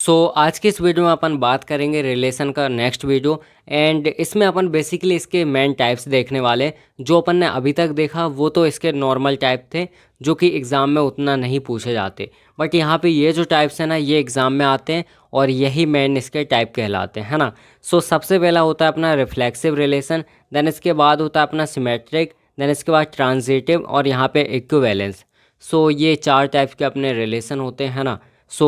आज की इस वीडियो में अपन बात करेंगे रिलेशन का नेक्स्ट वीडियो। एंड इसमें अपन बेसिकली इसके मेन टाइप्स देखने वाले। जो अपन ने अभी तक देखा वो तो इसके नॉर्मल टाइप थे जो कि एग्ज़ाम में उतना नहीं पूछे जाते, बट यहाँ पे ये जो टाइप्स हैं ना ये एग्ज़ाम में आते हैं और यही मेन इसके टाइप कहलाते हैं, है ना। सबसे पहला होता है अपना रिफ्लेक्सिव रिलेशन, देन इसके बाद होता है अपना सिमेट्रिक, देन इसके बाद ट्रांजिटिव और यहाँ पे इक्विवेलेंस। ये चार टाइप के अपने रिलेशन होते हैं ना।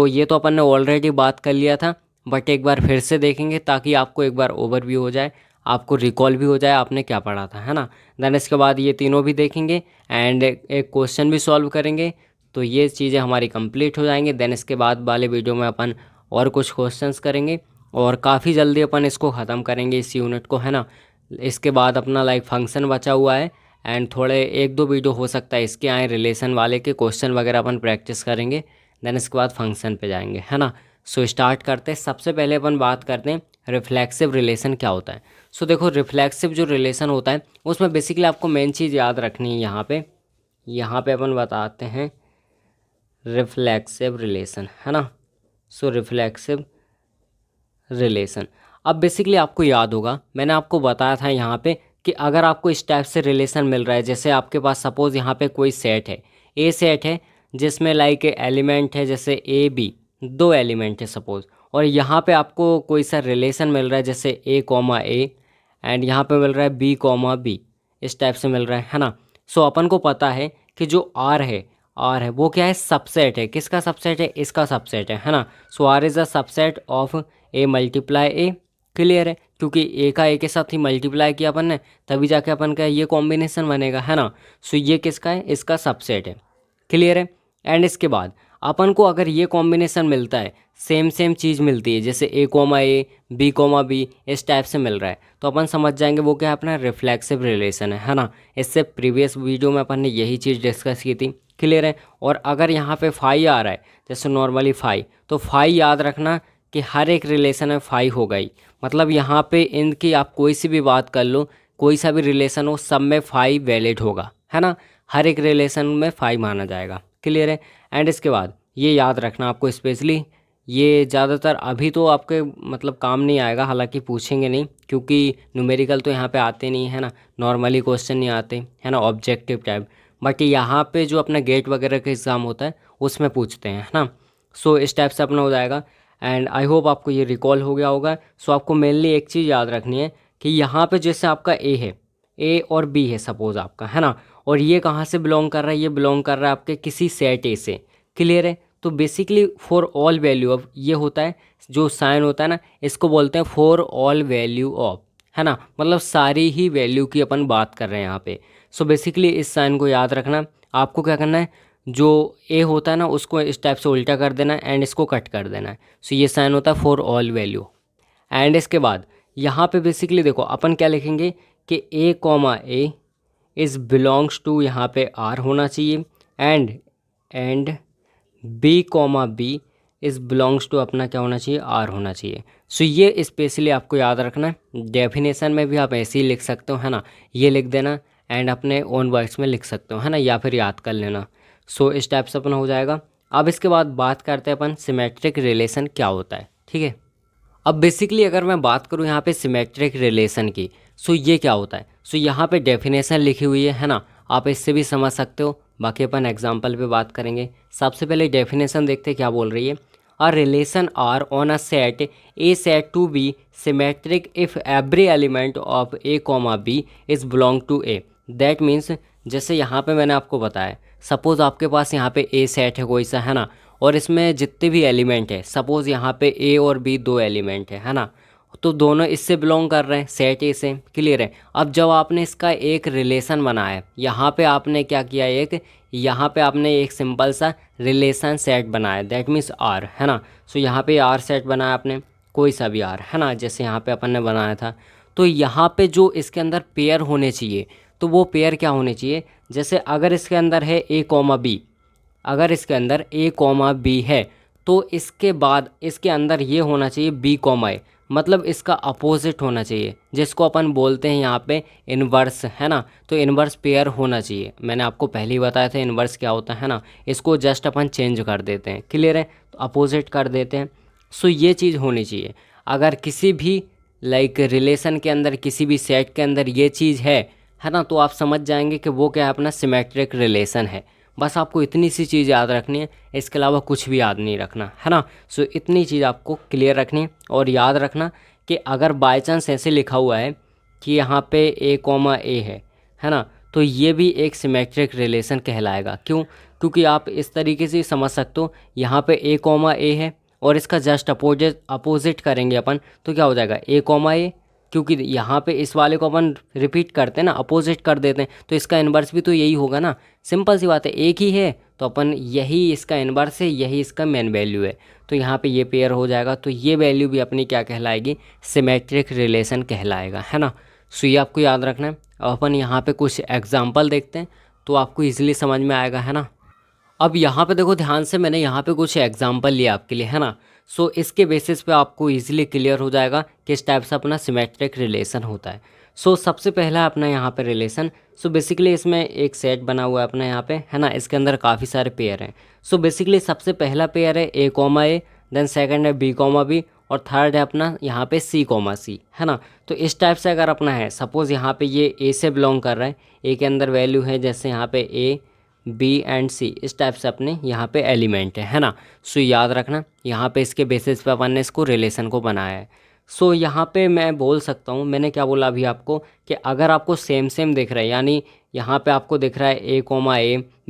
ये तो अपन ने ऑलरेडी बात कर लिया था, बट एक बार फिर से देखेंगे ताकि आपको एक बार ओवरव्यू हो जाए, आपको रिकॉल भी हो जाए आपने क्या पढ़ा था, है ना। देन इसके बाद ये तीनों भी देखेंगे एंड एक क्वेश्चन भी सॉल्व करेंगे। तो ये चीज़ें हमारी कंप्लीट हो जाएंगी। देन इसके बाद वाले वीडियो में अपन और कुछ क्वेश्चंस करेंगे और काफ़ी जल्दी अपन इसको ख़त्म करेंगे इस यूनिट को, है ना। इसके बाद अपना लाइक फंक्शन बचा हुआ है एंड थोड़े एक दो वीडियो हो सकता है इसके आए रिलेशन वाले के क्वेश्चन वगैरह अपन प्रैक्टिस करेंगे। देन इसके बाद फंक्शन पे जाएंगे, है ना। स्टार्ट करते हैं। सबसे पहले अपन बात करते हैं रिफ्लेक्सिव रिलेशन क्या होता है। देखो रिफ्लेक्सिव जो रिलेशन होता है उसमें बेसिकली आपको मेन चीज़ याद रखनी है। यहाँ पे अपन बताते हैं रिफ्लेक्सिव रिलेशन, है ना। रिफ्लेक्सिव रिलेशन, अब बेसिकली आपको याद होगा मैंने आपको बताया था यहाँ पे कि अगर आपको इस टाइप से रिलेशन मिल रहा है, जैसे आपके पास सपोज़ यहाँ पे कोई सेट है, ए सेट है जिसमें लाइक एलिमेंट है जैसे ए बी, दो एलिमेंट है सपोज़, और यहाँ पे आपको कोई सा रिलेशन मिल रहा है जैसे ए कॉमा ए एंड यहाँ पे मिल रहा है बी कॉमा बी, इस टाइप से मिल रहा है ना। अपन को पता है कि जो आर है वो क्या है, सबसेट है। किसका सबसेट है, इसका सबसेट है ना। R is a subset of A multiply A, clear है, क्योंकि ए का ए के साथ ही मल्टीप्लाई किया अपन ने तभी जाके अपन का ये कॉम्बिनेशन बनेगा, है ना। ये किसका है, इसका सबसेट है, क्लियर है। एंड इसके बाद अपन को अगर ये कॉम्बिनेशन मिलता है, सेम चीज़ मिलती है जैसे A comma A B comma B, इस टाइप से मिल रहा है, तो अपन समझ जाएंगे वो क्या है, अपना रिफ्लेक्सिव रिलेशन है ना। इससे प्रीवियस वीडियो में अपन ने यही चीज़ डिस्कस की थी, क्लियर है। और अगर यहाँ पे फाई आ रहा है जैसे नॉर्मली फाई, तो फाई याद रखना कि हर एक रिलेशन में फाई होगा ही। मतलब यहाँ पे इनकी आप कोई सी भी बात कर लो, कोई सा भी रिलेशन हो, सब में फाई वैलिड होगा, है ना। हर एक रिलेशन में फाई माना जाएगा, क्लियर है। एंड इसके बाद ये याद रखना आपको स्पेशली, ये ज़्यादातर अभी तो आपके मतलब काम नहीं आएगा, हालांकि पूछेंगे नहीं क्योंकि न्यूमेरिकल तो यहाँ पे आते नहीं है ना, नॉर्मली क्वेश्चन नहीं आते है ना, ऑब्जेक्टिव टाइप। बट यहाँ पे जो अपना गेट वगैरह का एग्ज़ाम होता है उसमें पूछते हैं, है ना। इस टाइप से अपना हो जाएगा। एंड आई होप आपको ये रिकॉल हो गया होगा। आपको मेनली एक चीज़ याद रखनी है कि यहाँ पे जैसे आपका ए है, ए और बी है सपोज़ आपका, है ना, और ये कहाँ से बिलोंग कर रहा है, ये बिलोंग कर रहा है आपके किसी सेट ए से, क्लियर है। तो basically for all value of ये होता है, जो साइन होता है ना इसको बोलते हैं फॉर ऑल वैल्यू ऑफ, है ना, मतलब सारी ही वैल्यू की अपन बात कर रहे हैं यहाँ पे। बेसिकली इस साइन को याद रखना। आपको क्या करना है, जो ए होता है ना उसको इस टाइप से उल्टा कर देना है एंड इसको कट कर देना है। ये साइन होता है फॉर ऑल वैल्यू। एंड इसके बाद यहाँ पे बेसिकली देखो अपन क्या लिखेंगे कि A comma A is belongs to, यहाँ पे आर होना चाहिए, and B comma B is belongs to अपना क्या होना चाहिए, आर होना चाहिए। ये स्पेशली आपको याद रखना है। डेफिनेशन में भी आप ऐसे ही लिख सकते हो, है ना, ये लिख देना एंड अपने ओन वर्ड्स में लिख सकते हो, है ना, या फिर याद कर लेना। इस टाइप से अपना हो जाएगा। अब इसके बाद बात करते हैं अपन सिमेट्रिक रिलेशन क्या होता है, ठीक है। अब बेसिकली अगर मैं बात करूँ यहाँ पे सिमेट्रिक रिलेशन की, ये क्या होता है। यहाँ पे डेफिनेशन लिखी हुई है ना, आप इससे भी समझ सकते हो, बाकी अपन एग्जांपल पे बात करेंगे। सबसे पहले डेफिनेशन देखते हैं क्या बोल रही है। A relation R on a set A said to be symmetric if every element of A comma B is belong to A. That means जैसे यहाँ पे मैंने आपको बताया, सपोज़ आपके पास यहाँ पे ए सेट है कोई सा, है ना, और इसमें जितने भी एलिमेंट है, सपोज़ यहाँ पे ए और बी दो एलिमेंट है ना, तो दोनों इससे बिलोंग कर रहे हैं, सेट ए से, क्लियर है। अब जब आपने इसका एक रिलेशन बनाया, यहाँ पे आपने क्या किया, यहाँ पे आपने एक सिंपल सा रिलेशन सेट बनाया, दैट मीन्स आर, है ना। यहाँ पे आर सेट बनाया आपने, कोई सा भी आर, है ना, जैसे यहाँ पे अपन ने बनाया था। तो यहाँ पे जो इसके अंदर पेयर होने चाहिए, तो वो पेयर क्या होने चाहिए, जैसे अगर इसके अंदर है ए कॉमा बी, अगर इसके अंदर ए कॉमा बी है तो इसके बाद इसके अंदर ये होना चाहिए बी कॉमा ए, मतलब इसका अपोजिट होना चाहिए, जिसको अपन बोलते हैं यहाँ पे इन्वर्स, है ना। तो इन्वर्स पेयर होना चाहिए, मैंने आपको पहले ही बताया था इन्वर्स क्या होता है ना। इसको जस्ट अपन चेंज कर देते हैं, क्लियर है, तो अपोजिट कर देते हैं। सो ये चीज़ होनी चाहिए। अगर किसी भी लाइक रिलेशन के अंदर, किसी भी सेट के अंदर ये चीज़ है ना, तो आप समझ जाएंगे कि वो क्या है, अपना सिमेट्रिक रिलेशन है। बस आपको इतनी सी चीज़ याद रखनी है, इसके अलावा कुछ भी याद नहीं रखना, है ना। सो इतनी चीज़ आपको क्लियर रखनी है। और याद रखना कि अगर बाय चांस ऐसे लिखा हुआ है कि यहाँ पे A, A है ना, तो ये भी एक सिमेट्रिक रिलेशन कहलाएगा। क्यों? क्योंकि आप इस तरीके से समझ सकते हो, यहाँ पे A, A है और इसका जस्ट अपोजिट करेंगे अपन, तो क्या हो जाएगा A, A। क्योंकि यहाँ पे इस वाले को अपन रिपीट करते हैं ना, अपोजिट कर देते हैं, तो इसका इन्वर्स भी तो यही होगा ना। सिंपल सी बात है, एक ही है तो अपन यही इसका इन्वर्स है, यही इसका मेन वैल्यू है, तो यहाँ पे ये पेयर हो जाएगा। तो ये वैल्यू भी अपनी क्या कहलाएगी, सिमेट्रिक रिलेशन कहलाएगा, है ना। सो ये आपको याद रखना है। अब अपन यहाँ पे कुछ एग्जाम्पल देखते हैं तो आपको ईजिली समझ में आएगा, है ना। अब यहाँ पे देखो ध्यान से, मैंने यहाँ पे कुछ एग्जांपल लिए आपके लिए, है ना। सो इसके बेसिस पे आपको इजीली क्लियर हो जाएगा किस टाइप से अपना सिमेट्रिक रिलेशन होता है। सो सबसे पहला अपना यहाँ पे रिलेशन। सो बेसिकली इसमें एक सेट बना हुआ है अपना यहाँ पे, है ना। इसके अंदर काफ़ी सारे पेयर हैं। सो बेसिकली सबसे पहला पेयर है A, देन सेकंड है B, और थर्ड है अपना यहाँ पे C, है ना। तो इस टाइप से अगर अपना है, सपोज़ यहाँ पे ये A से बिलोंग कर रहा है, A के अंदर वैल्यू है जैसे यहाँ पे A, B एंड C, इस टाइप से अपने यहाँ पे एलिमेंट है ना। सो याद रखना, यहाँ पे इसके बेसिस पे अपन ने इसको रिलेशन को बनाया है। सो यहाँ पे मैं बोल सकता हूँ, मैंने क्या बोला अभी आपको, कि अगर आपको सेम सेम दिख रहा है, यानी यहाँ पे आपको दिख रहा है A,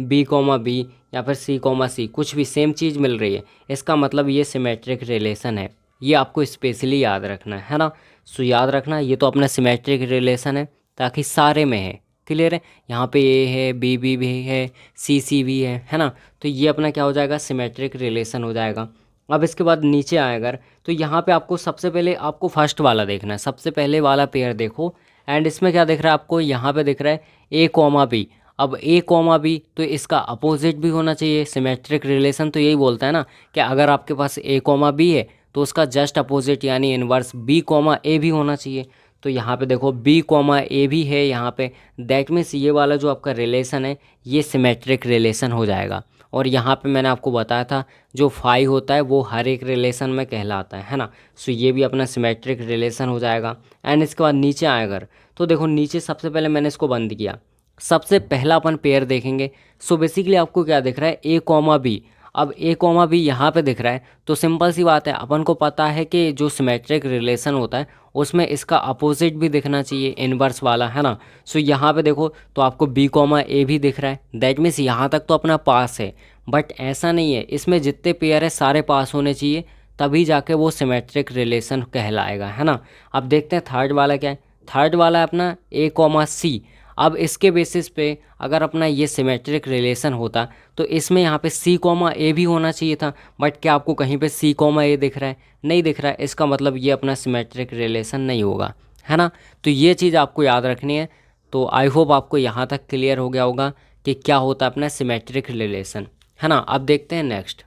B, या फिर C, कुछ भी सेम चीज़ मिल रही है, इसका मतलब ये सिमेट्रिक रिलेशन है। ये आपको स्पेशली याद रखना है ना। सो याद रखना, ये तो अपना सिमेट्रिक रिलेशन है, ताकि सारे में है। क्लियर है? यहाँ पे A है, B भी है, C भी है ना। तो ये अपना क्या हो जाएगा, सिमेट्रिक रिलेशन हो जाएगा। अब इसके बाद नीचे आए अगर, तो यहाँ पे आपको सबसे पहले आपको फर्स्ट वाला देखना है, सबसे पहले वाला पेयर देखो। एंड इसमें क्या दिख रहा है आपको, यहाँ पे दिख रहा है A, B। अब A, B तो इसका अपोजिट भी होना चाहिए। सिमेट्रिक रिलेशन तो यही बोलता है ना कि अगर आपके पास A, B है तो उसका जस्ट अपोजिट यानी इनवर्स B, A भी होना चाहिए। तो यहाँ पे देखो B, A भी है यहाँ पे, दैट मीन्स ये वाला जो आपका रिलेशन है ये सिमेट्रिक रिलेशन हो जाएगा। और यहाँ पे मैंने आपको बताया था जो फाई होता है वो हर एक रिलेशन में कहलाता है ना। सो ये भी अपना सिमेट्रिक रिलेशन हो जाएगा। एंड इसके बाद नीचे आए अगर, तो देखो नीचे सबसे पहले मैंने इसको बंद किया, सबसे पहला अपन पेयर देखेंगे। सो बेसिकली आपको क्या दिख रहा है, A, B। अब A, B यहाँ पे दिख रहा है, तो सिंपल सी बात है, अपन को पता है कि जो सिमेट्रिक रिलेशन होता है उसमें इसका अपोजिट भी दिखना चाहिए, इनवर्स वाला, है ना। सो यहाँ पे देखो तो आपको B, A भी दिख रहा है, दैट मीन्स यहाँ तक तो अपना पास है। बट ऐसा नहीं है, इसमें जितने पेयर है सारे पास होने चाहिए, तभी जाके वो सिमेट्रिक रिलेशन कहलाएगा, है ना। अब देखते हैं थर्ड वाला क्या है। थर्ड वाला है अपना A, C। अब इसके बेसिस पे अगर अपना ये सिमेट्रिक रिलेशन होता तो इसमें यहाँ पे C, A भी होना चाहिए था। बट क्या आपको कहीं पे C, A दिख रहा है? नहीं दिख रहा है, इसका मतलब ये अपना सिमेट्रिक रिलेशन नहीं होगा, है ना। तो ये चीज़ आपको याद रखनी है। तो आई होप आपको यहाँ तक क्लियर हो गया होगा कि क्या होता है अपना सिमेट्रिक रिलेशन, है ना। अब देखते हैं नेक्स्ट।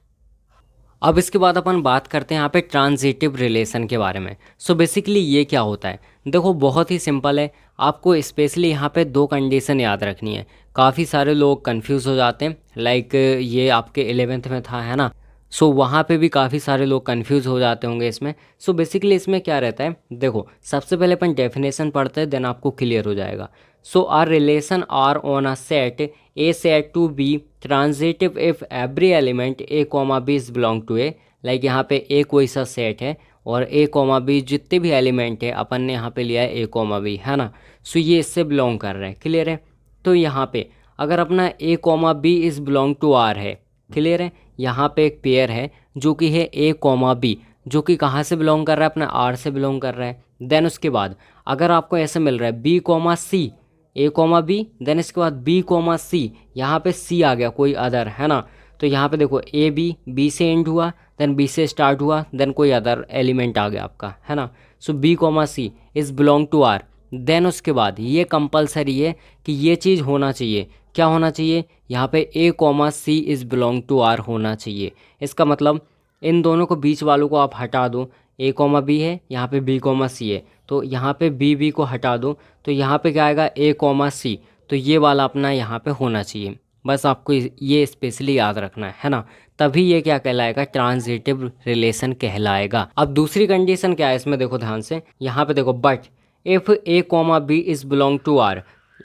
अब इसके बाद अपन बात करते हैं यहाँ पे ट्रांजिटिव रिलेशन के बारे में। सो बेसिकली ये क्या होता है, देखो बहुत ही सिंपल है। आपको स्पेशली यहाँ पे दो कंडीशन याद रखनी है। काफ़ी सारे लोग कंफ्यूज हो जाते हैं, लाइक ये आपके 11th में था, है ना। सो वहाँ पे भी काफ़ी सारे लोग कंफ्यूज हो जाते होंगे इसमें। सो बेसिकली इसमें क्या रहता है, देखो सबसे पहले अपन डेफिनेशन पढ़ते हैं, देन आपको क्लियर हो जाएगा। So R relation R on a set A to B transitive if every element A, B is belong to A। Like यहाँ पे A कोई सा सेट है और A, B जितने भी एलिमेंट है अपन ने यहाँ पे लिया है A, B, है ना। सो ये इससे बिलोंग कर रहे हैं, क्लियर है। तो यहाँ पे अगर अपना A, B is belong to R है, क्लियर है। यहाँ पे एक पेयर है जो कि है A, B, जो कि कहाँ से बिलोंग कर रहा है, अपना R से बिलोंग कर रहा है। देन उसके बाद अगर आपको ऐसे मिल रहा है B, A, B, देन इसके बाद B, C, यहाँ पे C आ गया कोई अदर, है ना। तो यहाँ पे देखो B से एंड हुआ, देन B से स्टार्ट हुआ, देन कोई अदर एलिमेंट आ गया आपका, है ना। So B, C is belong to R। Then उसके बाद ये कंपलसरी है कि ये चीज़ होना चाहिए, क्या होना चाहिए, यहाँ पे A, C is belong to R होना चाहिए। इसका मतलब इन दोनों को बीच वालों को आप हटा दो, A, B है, यहाँ पे B, C है, तो यहाँ पे B को हटा दो, तो यहाँ पे क्या आएगा A, C। तो ये वाला अपना यहाँ पे होना चाहिए, बस आपको ये स्पेशली याद रखना है ना। तभी ये क्या कहलाएगा, ट्रांजिटिव रिलेशन कहलाएगा। अब दूसरी कंडीशन क्या है इसमें, देखो ध्यान से, यहाँ पे देखो, but if A comma B is belong to R.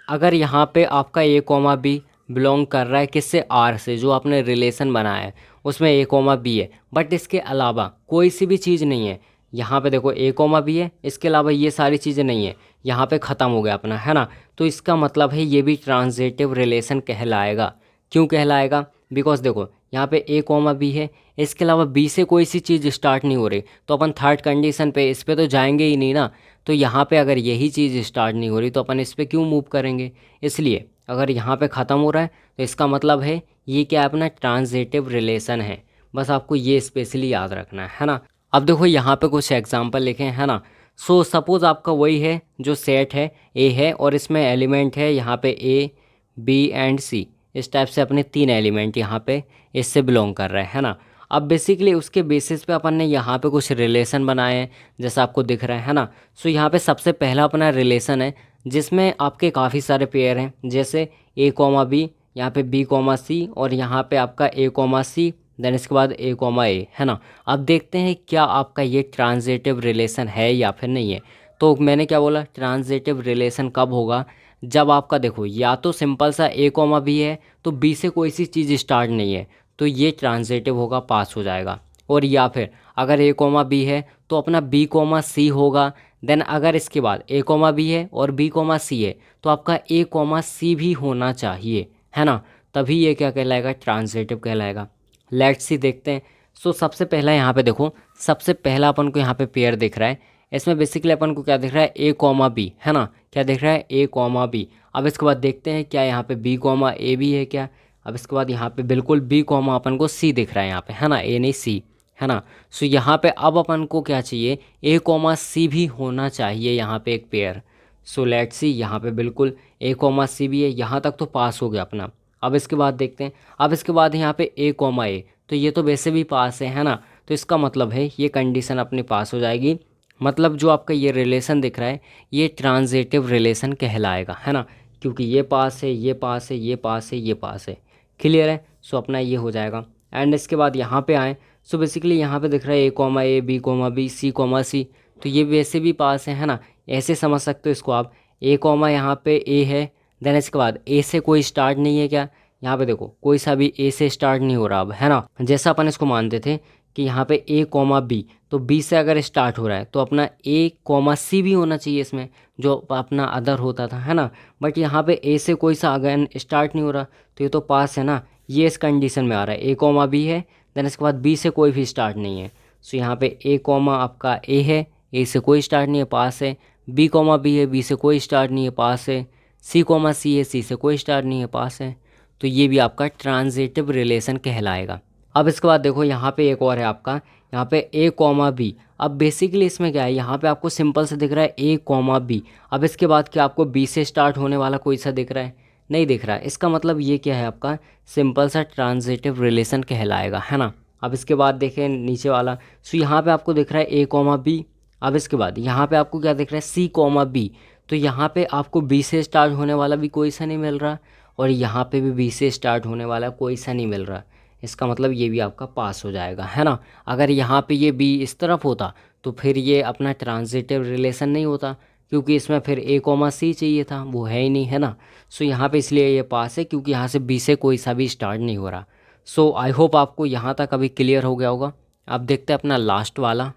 अगर यहाँ पे आपका ए कॉमा बी बिलोंग कर रहा है किससे, आर से, जो आपने रिलेशन बनाया है उसमें ए कॉमा बी है, बट इसके अलावा कोई सी भी चीज़ नहीं है। यहाँ पे देखो ए कॉमा बी है, इसके अलावा ये सारी चीज़ें नहीं है, यहाँ पे ख़त्म हो गया अपना, है ना। तो इसका मतलब है ये भी ट्रांजिटिव रिलेशन कहलाएगा। क्यों कहलाएगा, बिकॉज देखो यहाँ पे ए कॉमा बी है, इसके अलावा बी से कोई सी चीज़ स्टार्ट नहीं हो रही, तो अपन थर्ड कंडीशन पे इस पे तो जाएंगे ही नहीं ना। तो यहाँ पे अगर यही चीज़ स्टार्ट नहीं हो रही तो अपन इस पे क्यों मूव करेंगे। इसलिए अगर यहाँ पे ख़त्म हो रहा है तो इसका मतलब है ये क्या अपना ट्रांजिटिव रिलेशन है। बस आपको ये स्पेशली याद रखना है ना। अब देखो यहाँ पे कुछ एग्जांपल लिखे हैं, है ना। सो सपोज़ आपका वही है जो सेट है ए है, और इसमें एलिमेंट है यहाँ पे ए बी एंड सी। इस टाइप से अपने 3 एलिमेंट यहाँ पे इससे बिलोंग कर रहे हैं ना। अब बेसिकली उसके बेसिस पे अपन ने यहाँ पे कुछ रिलेशन बनाए हैं, जैसा आपको दिख रहा है ना। सो यहाँ पे सबसे पहला अपना रिलेशन है जिसमें आपके काफ़ी सारे पेयर हैं, जैसे ए कॉमा बी, यहाँ पे बी कॉमा सी, और यहाँ पे आपका ए कॉमा सी, देन इसके बाद ए कॉमा ए, है ना। अब देखते हैं क्या आपका ये ट्रांजिटिव रिलेशन है या फिर नहीं है। तो मैंने क्या बोला, ट्रांजिटिव रिलेशन कब होगा, जब आपका देखो या तो सिंपल सा ए कॉमा बी है तो बी से कोई सी चीज़ स्टार्ट नहीं है, तो ये ट्रांजिटिव होगा, पास हो जाएगा। और या फिर अगर ए कॉमा बी है तो अपना बी कॉमा सी होगा। देन अगर इसके बाद ए कॉमा बी है और बी कॉमा सी है तो आपका ए कॉमा सी भी होना चाहिए, है ना। तभी ये क्या कहलाएगा, ट्रांजिटिव कहलाएगा। लेट्स सी देखते हैं। सो सबसे पहला यहाँ पे देखो, सबसे पहला अपन को यहाँ पे पेयर दिख रहा है। इसमें बेसिकली अपन को क्या दिख रहा है, ए कॉमा बी, है ना। क्या दिख रहा है, ए कॉमा बी। अब इसके बाद देखते हैं क्या यहाँ पे बी कॉमा ए भी है क्या। अब इसके बाद यहाँ पे बिल्कुल बी कॉमा अपन को सी दिख रहा है यहाँ पे, है ना, ए नहीं सी, है ना। सो यहाँ पे अब अपन को क्या चाहिए, ए कॉमा सी भी होना चाहिए यहाँ पे एक पेयर। सो लेट्स सी, यहाँ पे बिल्कुल ए कॉमा सी भी है, यहाँ तक तो पास हो गया अपना। अब इसके बाद देखते हैं, अब इसके बाद यहाँ पे ए कॉमा ए, तो ये तो वैसे भी पास है ना। तो इसका मतलब है ये कंडीशन अपने पास हो जाएगी। मतलब जो आपका ये रिलेशन दिख रहा है ये ट्रांजिटिव रिलेशन कहलाएगा, है ना, क्योंकि ये पास है, ये पास है, ये पास है, ये पास है। क्लियर है। सो अपना ये हो जाएगा। एंड इसके बाद यहाँ पे आए, सो बेसिकली यहाँ पे दिख रहा है A comma A, B comma B, C comma सी, तो ये वैसे भी पास है ना। ऐसे समझ सकते हो इसको आप, ए कॉमा यहाँ पे ए है, देन इसके बाद ए से कोई स्टार्ट नहीं है क्या, यहाँ पे देखो कोई सा भी ए से स्टार्ट नहीं हो रहा अब, है ना। जैसा अपन इसको मानते थे कि यहाँ पे ए कॉमा बी, तो बी से अगर स्टार्ट हो रहा है तो अपना ए कॉमा सी भी होना चाहिए इसमें, जो अपना अदर होता था, है ना। बट यहाँ पे ए से कोई सा अगेन स्टार्ट नहीं हो रहा, तो ये तो पास है ना। ये इस कंडीशन में आ रहा है, ए कॉमा बी है, देन इसके बाद बी से कोई भी स्टार्ट नहीं है। सो यहाँ पे ए कॉमा आपका ए है, ए से कोई स्टार्ट नहीं है, पास है। बी कॉमा बी है, बी से कोई स्टार्ट नहीं है, पास है। सी कॉमा सी है, सी से कोई स्टार्ट नहीं है, पास है। तो ये भी आपका ट्रांजिटिव रिलेशन कहलाएगा। अब इसके बाद देखो यहाँ पे एक और है आपका, यहाँ पे ए कॉमा बी। अब बेसिकली इसमें क्या है, यहाँ पे आपको सिंपल से दिख रहा है ए कॉमा बी। अब इसके बाद क्या आपको बी से स्टार्ट होने वाला कोई सा दिख रहा है, नहीं दिख रहा है। इसका मतलब ये क्या है, आपका सिंपल सा ट्रांजिटिव रिलेशन कहलाएगा, है ना। अब इसके बाद देखें नीचे वाला, सो यहाँ पे आपको दिख रहा है ए कॉमा बी। अब इसके बाद यहाँ पे आपको क्या दिख रहा है, सी कॉमा बी। तो यहाँ पे आपको बी से स्टार्ट होने वाला भी कोई सा नहीं मिल रहा, और यहाँ पे भी बी से स्टार्ट होने वाला कोई सा नहीं मिल रहा। इसका मतलब ये भी आपका पास हो जाएगा, है ना। अगर यहाँ पे ये बी इस तरफ होता तो फिर ये अपना ट्रांजिटिव रिलेशन नहीं होता, क्योंकि इसमें फिर ए कॉमा सी चाहिए था, वो है ही नहीं, है ना। सो यहाँ पे इसलिए ये पास है, क्योंकि यहाँ से बी से कोई सा भी स्टार्ट नहीं हो रहा। सो आई होप आपको यहाँ तक अभी क्लियर हो गया होगा। अब देखते हैं अपना लास्ट वाला।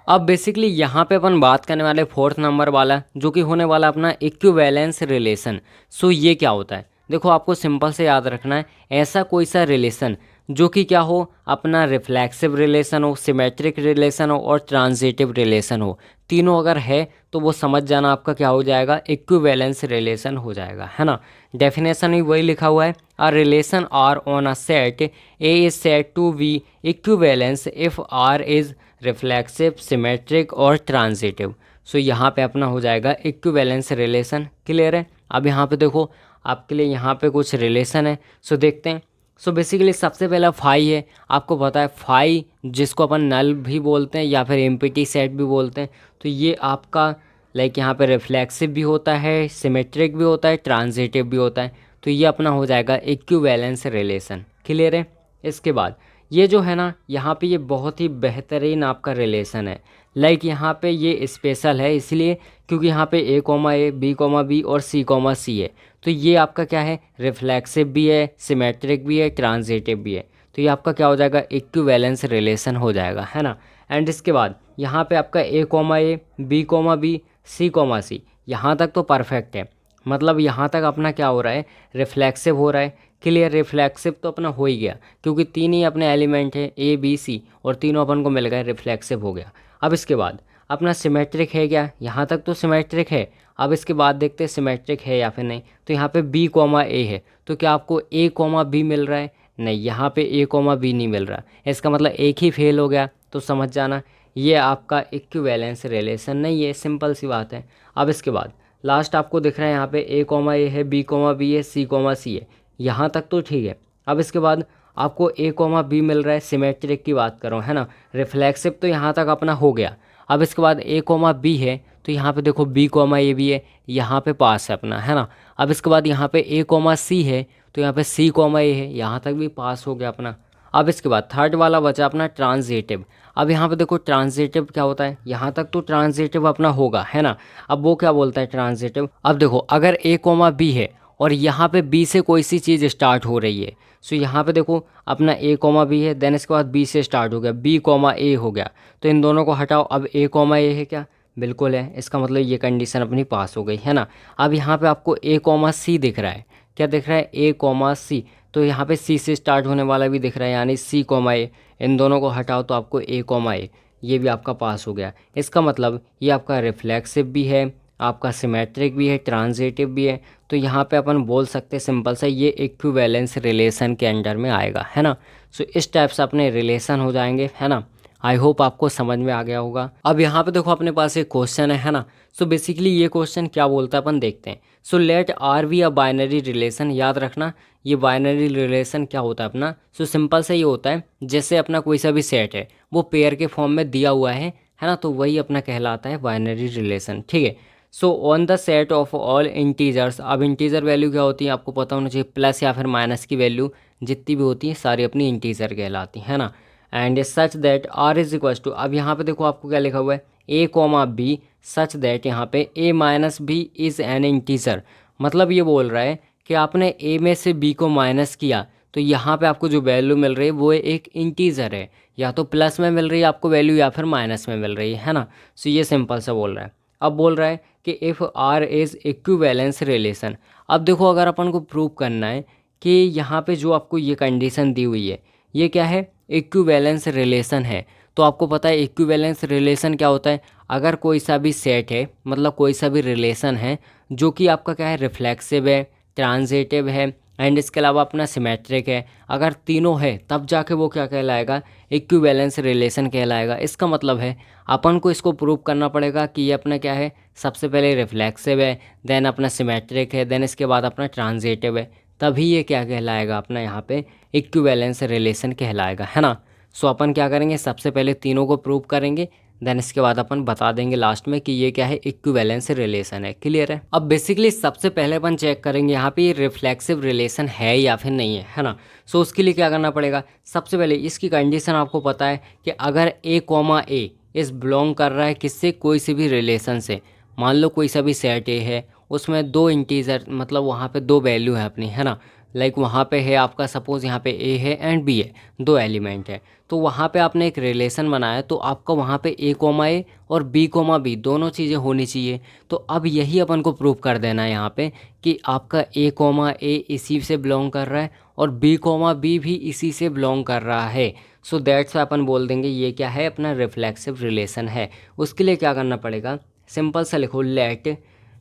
अब बेसिकली यहाँ पे अपन बात करने वाले 4th नंबर वाला, जो कि होने वाला अपना इक्विवेलेंस रिलेशन। सो ये क्या होता है, देखो आपको सिंपल से याद रखना है, ऐसा कोई सा रिलेशन जो कि क्या हो, अपना रिफ्लेक्सिव रिलेशन हो, सिमेट्रिक रिलेशन हो और ट्रांजिटिव रिलेशन हो। तीनों अगर है तो वो समझ जाना आपका क्या हो जाएगा, इक्विवेलेंस रिलेशन हो जाएगा, है ना। डेफिनेशन ही वही लिखा हुआ है, a relation R on a set A is said to be equivalence if R is reflexive, symmetric और ट्रांजिटिव। सो यहाँ पे अपना हो जाएगा इक्विवेलेंस रिलेशन। क्लियर है। अब यहाँ पे देखो आपके लिए यहाँ पे कुछ रिलेशन है, सो देखते हैं। सो बेसिकली सबसे पहला फाई है, आपको पता है फाई जिसको अपन नल भी बोलते हैं या फिर एम्प्टी सेट भी बोलते हैं। तो ये आपका लाइक यहाँ पे रिफ्लेक्सिव भी होता है, सिमेट्रिक भी होता है, ट्रांजिटिव भी होता है। तो ये अपना हो जाएगा इक्विवेलेंस रिलेशन। क्लियर है। इसके बाद ये जो है ना, यहाँ पे ये बहुत ही बेहतरीन आपका रिलेशन है। लाइक यहाँ पे ये स्पेशल है इसलिए क्योंकि यहाँ पे ए कॉमा ए, बी कॉमा बी और सी कॉमा सी है। तो ये आपका क्या है, रिफ्लेक्सिव भी है, सिमेट्रिक भी है, ट्रांजिटिव भी है। तो ये आपका क्या हो जाएगा, इक्विवेलेंस रिलेशन हो जाएगा, है ना। एंड इसके बाद यहाँ पे आपका ए कॉमा ए, B comma B, C comma सी, यहाँ तक तो परफेक्ट है। मतलब यहाँ तक अपना क्या हो रहा है, रिफ्लेक्सिव हो रहा है। क्लियर। रिफ्लेक्सिव तो अपना हो ही गया क्योंकि तीन ही अपने एलिमेंट है ए बी सी और तीनों अपन को मिल गए, रिफ्लेक्सिव हो गया। अब इसके बाद अपना सिमेट्रिक है क्या, यहाँ तक तो सिमेट्रिक है। अब इसके बाद देखते हैं सिमेट्रिक है या फिर नहीं। तो यहाँ पे बी कॉमा ए है, तो क्या आपको ए कॉमा बी मिल रहा है, नहीं, यहाँ पे ए कॉमा बी नहीं मिल रहा। इसका मतलब एक ही फेल हो गया। तो समझ जाना ये आपका इक्विवेलेंस रिलेशन नहीं है, सिंपल सी बात है। अब इसके बाद लास्ट आपको दिख रहा है यहाँ पे ए कॉमा ए है, बी कॉमा बी है, सी कॉमा सी है, यहाँ तक तो ठीक है। अब इसके बाद आपको ए कॉमा बी मिल रहा है, सिमेट्रिक की बात करो, है ना। रिफ्लेक्सिव तो यहाँ तक अपना हो गया। अब इसके बाद ए कॉमा बी है, तो यहाँ पे देखो बी कॉमा ए भी है, यहाँ पे पास है अपना, है ना। अब इसके बाद यहाँ पे ए कॉमा सी है, तो यहाँ पे सी कॉमा ए है, यहाँ तक भी पास हो गया अपना। अब इसके बाद थर्ड वाला बचा अपना ट्रांजिटिव। अब यहाँ पे देखो ट्रांजिटिव क्या होता है, यहाँ तक तो ट्रांजिटिव अपना होगा, है ना। अब वो क्या बोलता है ट्रांजिटिव, अब देखो अगर ए कॉमा बी है और यहाँ पे बी से कोई सी चीज़ स्टार्ट हो रही है, सो यहाँ पे देखो अपना ए कॉमा बी है, देन इसके बाद बी से स्टार्ट हो गया, बी कॉमा ए हो गया, तो इन दोनों को हटाओ। अब ए कॉमा ए है क्या, बिल्कुल है। इसका मतलब ये कंडीशन अपनी पास हो गई, है ना। अब यहाँ पे आपको ए कॉमा सी दिख रहा है, क्या दिख रहा है, ए कॉमा सी, तो यहाँ पे सी से स्टार्ट होने वाला भी दिख रहा है, यानी सी कॉमा ए। इन दोनों को हटाओ तो आपको ए कॉमा ए, ये भी आपका पास हो गया। इसका मतलब ये आपका रिफ्लेक्सिव भी है, आपका सिमेट्रिक भी है, ट्रांजिटिव भी है। तो यहाँ पे अपन बोल सकते हैं सिंपल सा ये इक्विवेलेंस रिलेशन के अंडर में आएगा, है ना। सो इस टाइप से अपने रिलेशन हो जाएंगे, है ना। आई होप आपको समझ में आ गया होगा। अब यहाँ पे देखो अपने पास एक क्वेश्चन है ना। सो बेसिकली ये क्वेश्चन क्या बोलता है अपन देखते हैं। So let R be a binary relation, याद रखना ये बाइनरी रिलेशन क्या होता है अपना। सो सिंपल से ये होता है जैसे अपना कोई सा भी सेट है वो पेयर के फॉर्म में दिया हुआ है ना, तो वही अपना कहलाता है बाइनरी रिलेशन, ठीक है। So on the set of all integers, अब इंटीजर वैल्यू क्या होती है आपको पता होना चाहिए, प्लस या फिर माइनस की वैल्यू जितनी भी होती है सारी अपनी इंटीजर कहलाती है ना। And such that R is equal to, अब यहाँ पे देखो आपको क्या लिखा हुआ है, A comma B such that, यहाँ पे A minus B is an integer. मतलब ये बोल रहा है कि आपने ए में से बी को माइनस किया तो यहाँ पे आपको जो वैल्यू मिल रही है वो एक इंटीजर है, या तो प्लस में मिल रही है आपको वैल्यू या फिर माइनस में मिल रही है ना। सो ये सिंपल सा बोल रहा है। अब बोल रहा है कि if R is equivalence relation. अब देखो अगर अपन को प्रूव करना है कि यहाँ पे जो आपको ये कंडीशन दी हुई है ये क्या है, इक्विवेलेंस रिलेशन है। तो आपको पता है इक्विवेलेंस रिलेशन क्या होता है, अगर कोई सा भी सेट है, मतलब कोई सा भी रिलेशन है जो कि आपका क्या है, रिफ्लेक्सिव है, ट्रांजिटिव है एंड इसके अलावा अपना सिमेट्रिक है, अगर तीनों है तब जाके वो क्या कहलाएगा, इक्विवेलेंस रिलेशन कहलाएगा। इसका मतलब है अपन को इसको प्रूव करना पड़ेगा कि ये अपना क्या है, सबसे पहले रिफ्लेक्सिव है, देन अपना सिमेट्रिक है, देन इसके बाद अपना ट्रांजिटिव है, तभी ये क्या कहलाएगा अपना यहाँ पे इक्विवेलेंस रिलेशन कहलाएगा, है ना। सो अपन क्या करेंगे, सबसे पहले तीनों को प्रूव करेंगे, देन इसके बाद अपन बता देंगे लास्ट में कि ये क्या है, इक्विवेलेंस रिलेशन है। क्लियर है। अब बेसिकली सबसे पहले अपन चेक करेंगे यहाँ पे ये रिफ्लेक्सिव रिलेशन है या फिर नहीं है ना। सो उसके लिए क्या करना पड़ेगा, सबसे पहले इसकी कंडीशन आपको पता है कि अगर ए कॉमा ए इस बिलोंग कर रहा है किससे, कोई से भी रिलेशन से। मान लो कोई सा भी सेट ए है उसमें दो इंटीजर, मतलब वहाँ पे दो वैल्यू है अपनी, है ना। लाइक वहाँ पे है आपका सपोज़ यहाँ पे ए है एंड बी है, दो एलिमेंट है, तो वहाँ पे आपने एक रिलेशन बनाया तो आपका वहाँ पे ए कोमा ए और बी कोमा बी दोनों चीज़ें होनी चाहिए। तो अब यही अपन को प्रूव कर देना है यहाँ पे कि आपका ए कोमा ए इसी से बिलोंग कर रहा है और बी कोमा बी भी इसी से बिलोंग कर रहा है। सो दैट्स अपन बोल देंगे ये क्या है, अपना रिफ्लेक्सिव रिलेशन है। उसके लिए क्या करना पड़ेगा, सिंपल सा लिखो लेट,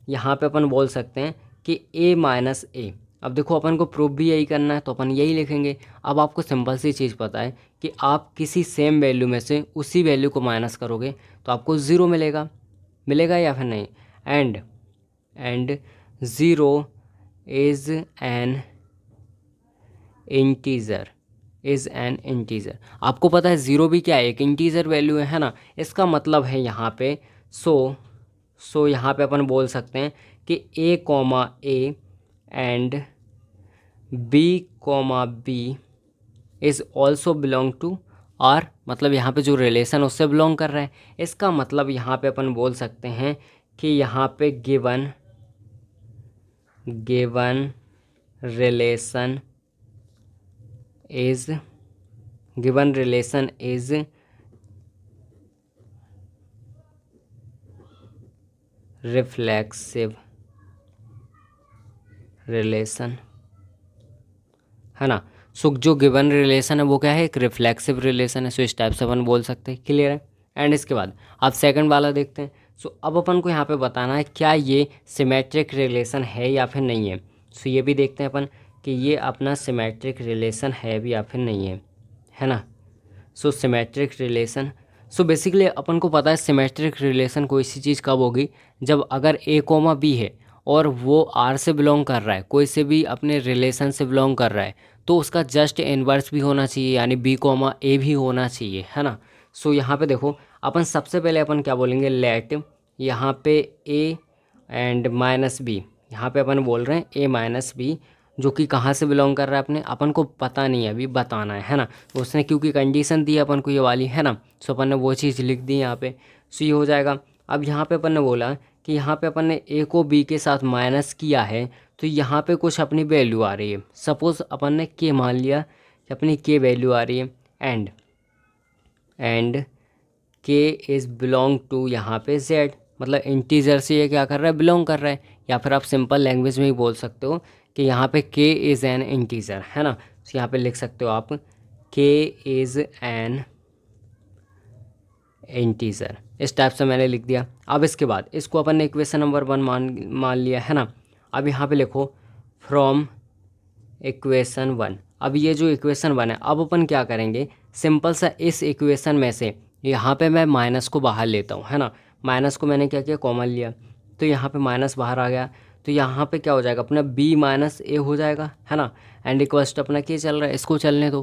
यहाँ पे अपन बोल सकते हैं कि ए माइनस ए। अब देखो अपन को प्रूफ भी यही करना है तो अपन यही लिखेंगे। अब आपको सिंपल सी चीज़ पता है कि आप किसी सेम वैल्यू में से उसी वैल्यू को माइनस करोगे तो आपको ज़ीरो मिलेगा, मिलेगा या फिर नहीं। And zero is an integer, is an integer. आपको पता है ज़ीरो भी क्या है, एक इंटीज़र वैल्यू है ना। इसका मतलब है यहाँ पे सो यहाँ पे अपन बोल सकते हैं कि A comma A and B comma B is also belong to R, मतलब यहाँ पे जो रिलेशन उससे बिलोंग कर रहा है। इसका मतलब यहाँ पे अपन बोल सकते हैं कि यहाँ पे given relation is reflexive relation, है ना। सो जो गिवन रिलेशन है वो क्या है, एक रिफ्लेक्सिव रिलेशन है। सो इस टाइप से अपन बोल सकते हैं, क्लियर है। एंड इसके बाद आप सेकंड वाला देखते हैं। सो अब अपन को यहाँ पे बताना है क्या ये सिमेट्रिक रिलेशन है या फिर नहीं है। सो ये भी देखते हैं अपन कि ये अपना सिमेट्रिक रिलेशन है भी या फिर नहीं है ना। सो सिमेट्रिक रिलेशन, सो बेसिकली अपन को पता है सिमेट्रिक रिलेशन कोई सी चीज़ कब होगी, जब अगर ए कोमा बी है और वो आर से बिलोंग कर रहा है, कोई से भी अपने रिलेशन से बिलोंग कर रहा है, तो उसका जस्ट इनवर्स भी होना चाहिए, यानी बी कोमा ए भी होना चाहिए, है ना। सो यहाँ पे देखो अपन सबसे पहले अपन क्या बोलेंगे, लेट यहाँ पे ए एंड माइनस बी, यहाँ पे अपन बोल रहे हैं ए माइनस बी, जो कि कहाँ से बिलोंग कर रहा है अपने अपन को पता नहीं है, अभी बताना है ना। उसने क्योंकि कंडीशन दी है अपन को ये वाली, है ना। सो अपन ने वो चीज़ लिख दी यहाँ पे। सो ये हो जाएगा। अब यहाँ पे अपन ने बोला कि यहाँ पे अपन ने ए को बी के साथ माइनस किया है, तो यहाँ पे कुछ अपनी वैल्यू आ रही है। सपोज़ अपन ने के मान लिया कि अपनी के वैल्यू आ रही है, एंड के इज़ बिलोंग टू यहाँ पे जेड, मतलब इंटीजर से ये क्या कर रहा है, बिलोंग कर रहा है। या फिर आप सिंपल लैंग्वेज में ही बोल सकते हो कि यहाँ पे के इज़ एन इंटीजर, है ना। तो यहाँ पे लिख सकते हो आप के इज़ एन इंटीजर, इस टाइप से मैंने लिख दिया। अब इसके बाद इसको अपन ने इक्वेशन नंबर 1 मान लिया, है ना। अब यहाँ पे लिखो फ्रॉम इक्वेशन 1। अब ये जो इक्वेशन 1 है, अब अपन क्या करेंगे, सिंपल सा इस इक्वेशन में से यहाँ पे मैं माइनस को बाहर लेता हूँ, है ना। माइनस को मैंने क्या किया, कॉमन लिया, तो यहाँ पे माइनस बाहर आ गया, तो यहाँ पे क्या हो जाएगा, अपना बी माइनस ए हो जाएगा, है ना। एंड इक्वल्स टू अपना क्या चल रहा है, इसको चलने दो,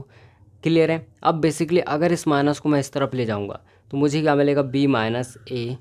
क्लियर है। अब बेसिकली अगर इस माइनस को मैं इस तरफ ले जाऊँगा तो मुझे क्या मिलेगा, B minus A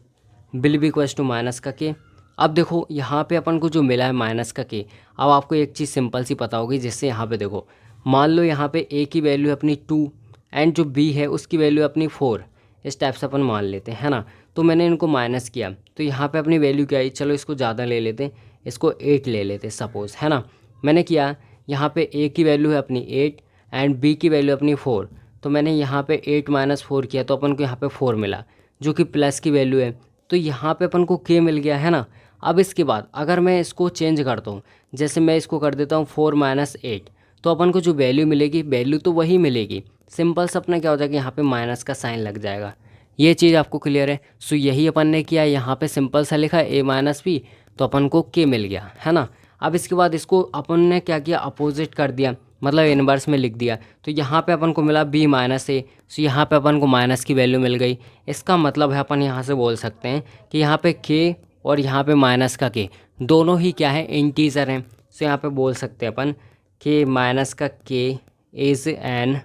will be equals to minus का के। अब देखो यहाँ पे अपन को जो मिला है माइनस का के। अब आपको एक चीज़ सिंपल सी पता होगी, जिससे यहाँ पे देखो मान लो यहाँ पे ए की वैल्यू अपनी 2 एंड जो बी है उसकी वैल्यू अपनी 4, इस टाइप से अपन मान लेते हैं, है ना। तो मैंने इनको माइनस किया, तो यहाँ पे अपनी वैल्यू क्या आई, चलो इसको ज़्यादा ले लेते हैं, इसको 8 ले लेते सपोज़, है ना। मैंने किया यहाँ पे ए की वैल्यू है अपनी 8 एंड बी की वैल्यू अपनी 4, तो मैंने यहाँ पे 8 माइनस 4 किया, तो अपन को यहाँ पे 4 मिला, जो कि प्लस की वैल्यू है। तो यहाँ पे अपन को के मिल गया, है ना। अब इसके बाद अगर मैं इसको चेंज करता हूँ, जैसे मैं इसको कर देता हूँ 4 माइनस 8, तो अपन को जो वैल्यू मिलेगी, वैल्यू तो वही मिलेगी, सिंपल सा अपना क्या हो जाएगा, यहाँ पे माइनस का साइन लग जाएगा। ये चीज़ आपको क्लियर है। सो यही अपन ने किया, यहाँ पे सिंपल सा लिखा ए माइनस बी, तो अपन को के मिल गया, है ना। अब इसके बाद इसको अपन ने क्या किया, अपोजिट कर दिया, मतलब इनवर्स में लिख दिया, तो यहाँ पे अपन को मिला बी माइनस ए। सो यहाँ पे अपन को माइनस की वैल्यू मिल गई। इसका मतलब है अपन यहाँ से बोल सकते हैं कि यहाँ पे के और यहाँ पे माइनस का के दोनों ही क्या है, इंटीजर हैं। सो यहाँ पे बोल सकते हैं अपन कि माइनस का के is an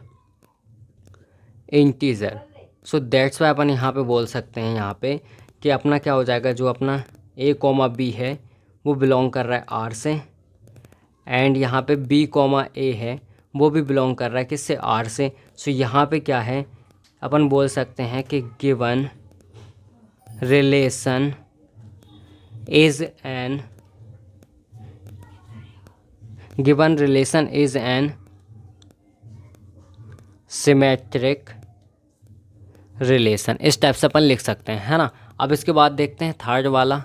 integer. So that's why अपन यहाँ पे बोल सकते हैं यहाँ पे कि अपना क्या हो जाएगा, जो अपना ए कॉमा बी है वो बिलोंग कर रहा है आर से, एंड यहाँ पे बी कॉमा ए है वो भी बिलोंग कर रहा है किससे, आर से। सो यहाँ पे क्या है, अपन बोल सकते हैं कि given relation is an symmetric relation, इस टाइप से अपन लिख सकते हैं, है ना। अब इसके बाद देखते हैं थर्ड वाला।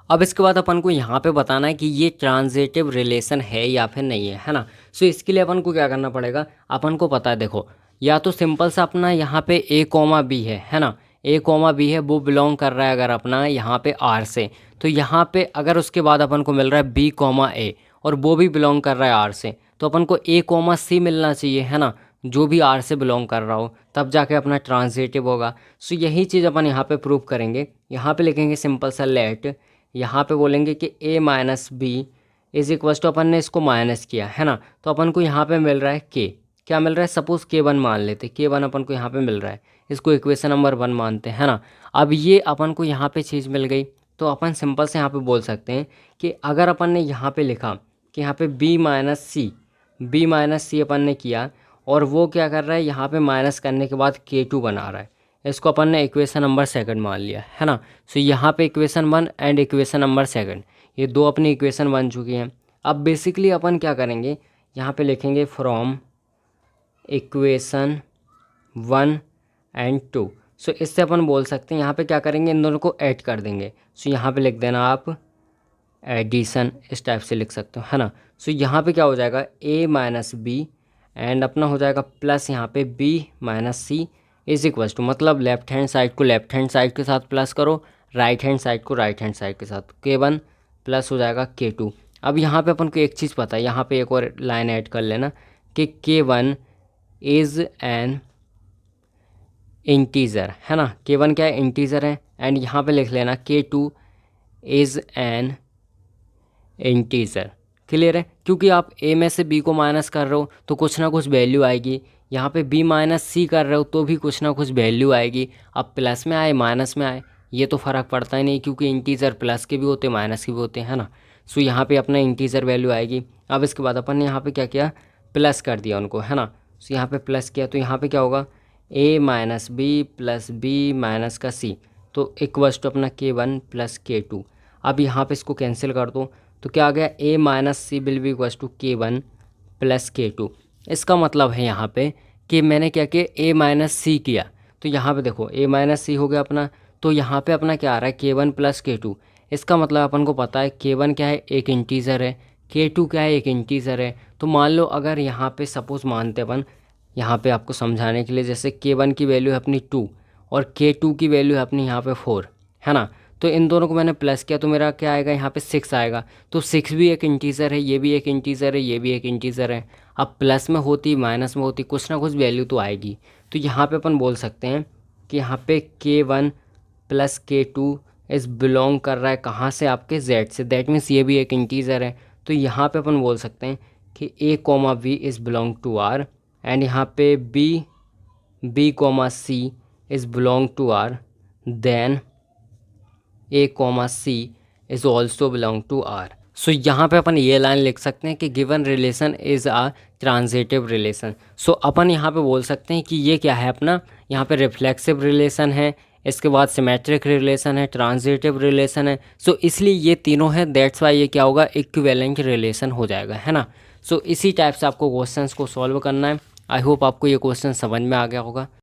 अब इसके बाद अपन को यहाँ पे बताना है कि ये ट्रांजिटिव रिलेशन है या फिर नहीं है ना। सो इसके लिए अपन को क्या करना पड़ेगा, अपन को पता है देखो, या तो सिंपल सा अपना यहाँ पे ए कॉमा बी है ना, ए कॉमा बी है वो बिलोंग कर रहा है अगर अपना यहाँ पे आर से, तो यहाँ पे अगर उसके बाद अपन को मिल रहा है बी कॉमा ए और वो भी बिलोंग कर रहा है आर से, तो अपन को ए कॉमा सी मिलना चाहिए, है ना, जो भी आर से बिलोंग कर रहा हो, तब जाके अपना ट्रांजिटिव होगा। सो यही चीज़ अपन यहाँ पे प्रूव करेंगे। यहाँ पे लिखेंगे सिंपल सा लेट, यहाँ पे बोलेंगे कि A minus B is equal to, अपन ने इसको माइनस किया, है ना, तो अपन को यहाँ पे मिल रहा है के, क्या मिल रहा है, सपोज़ के 1 मान लेते, के 1 अपन को यहाँ पे मिल रहा है, इसको इक्वेशन नंबर 1 मानते हैं, है ना। अब ये अपन को यहाँ पे चीज़ मिल गई, तो अपन सिंपल से यहाँ पे बोल सकते हैं कि अगर अपन ने यहाँ पे लिखा कि यहाँ पे बी माइनस सी b माइनस सी अपन ने किया, और वो क्या कर रहा है यहाँ पे माइनस करने के बाद K2 बना रहा है। इसको अपन ने इक्वेशन नंबर सेकंड मान लिया है ना। सो यहाँ पे equation 1 and equation number second, ये दो अपनी इक्वेशन बन चुकी हैं। अब बेसिकली अपन क्या करेंगे, यहाँ पे लिखेंगे फ्रॉम इक्वेशन 1 एंड 2। सो इससे अपन बोल सकते हैं यहाँ पे क्या करेंगे, इन दोनों को ऐड कर देंगे। सो यहाँ पे लिख देना आप एडिशन, इस टाइप से लिख सकते हो, है ना। सो यहाँ पे क्या हो जाएगा, a माइनस बी एंड अपना हो जाएगा प्लस यहाँ पे b minus C is equals to, मतलब लेफ्ट हैंड साइड को लेफ्ट हैंड साइड के साथ प्लस करो, राइट हैंड साइड को राइट हैंड साइड के साथ, K1 प्लस हो जाएगा K2। अब यहाँ पे अपन को एक चीज़ पता है, यहाँ पे एक और लाइन ऐड कर लेना कि K1 इज़ एन इंटीज़र, है ना। K1 क्या है, इंटीज़र है। एंड यहाँ पे लिख लेना K2 is an integer. Clear है, क्योंकि आप a में से b को माइनस कर रहे हो तो कुछ ना कुछ वैल्यू आएगी, यहाँ पे b माइनस सी कर रहे हो तो भी कुछ ना कुछ वैल्यू आएगी। अब प्लस में आए माइनस में आए ये तो फ़र्क पड़ता ही नहीं, क्योंकि इंटीज़र प्लस के भी होते हैं माइनस के भी होते हैं, है ना। सो यहाँ पे अपना इंटीज़र वैल्यू आएगी। अब इसके बाद अपन ने यहाँ पे क्या किया, प्लस कर दिया उनको, है ना। सो यहाँ पे प्लस किया तो यहाँ पे क्या होगा, a minus B plus B minus का c, तो इक्वल्स टू अपना K1 प्लस K2। अब यहाँ पे इसको कैंसिल कर दो तो क्या आ गया, a minus C will be equals to K1 plus K2। इसका मतलब है यहाँ पे कि मैंने क्या किया, a माइनस सी किया, तो यहाँ पे देखो a माइनस सी हो गया अपना, तो यहाँ पे अपना क्या आ रहा है, K1 प्लस K2। इसका मतलब अपन को पता है K1 क्या है, एक इंटीज़र है, K2 क्या है, एक इंटीज़र है। तो मान लो अगर यहाँ पे सपोज़ मानते अपन, यहाँ पे आपको समझाने के लिए, जैसे K1 की वैल्यू है अपनी 2 और K2 की वैल्यू है अपनी यहाँ पे 4, है ना। तो इन दोनों को मैंने प्लस किया तो मेरा क्या आएगा, यहाँ पे 6 आएगा। तो 6 भी एक इंटीज़र है, ये भी एक इंटीज़र है, ये भी एक इंटीज़र है। अब प्लस में होती माइनस में होती कुछ ना कुछ वैल्यू तो आएगी। तो यहाँ पे अपन बोल सकते हैं कि यहाँ पे K1 प्लस K2 इस बिलोंग कर रहा है कहाँ से, आपके Z से। दैट मीन्स ये भी एक इंटीज़र है। तो यहाँ पे अपन बोल सकते हैं कि A comma V is belong to R, and यहाँ पे B comma C is belong to R, then A comma C is also belong to R। So यहाँ पे अपन ये लाइन लिख सकते हैं कि given relation is a transitive relation. So अपन यहाँ पे बोल सकते हैं कि ये क्या है अपना, यहाँ पे रिफ्लेक्सिव रिलेशन है, इसके बाद सिमेट्रिक रिलेशन है, ट्रांजिटिव रिलेशन है। सो इसलिए ये तीनों है, दैट्स वाई ये क्या होगा, इक्विवेलेंट रिलेशन हो जाएगा, है ना। सो इसी टाइप से आपको क्वेश्चंस को सॉल्व करना है। आई होप आपको ये क्वेश्चन समझ में आ गया होगा।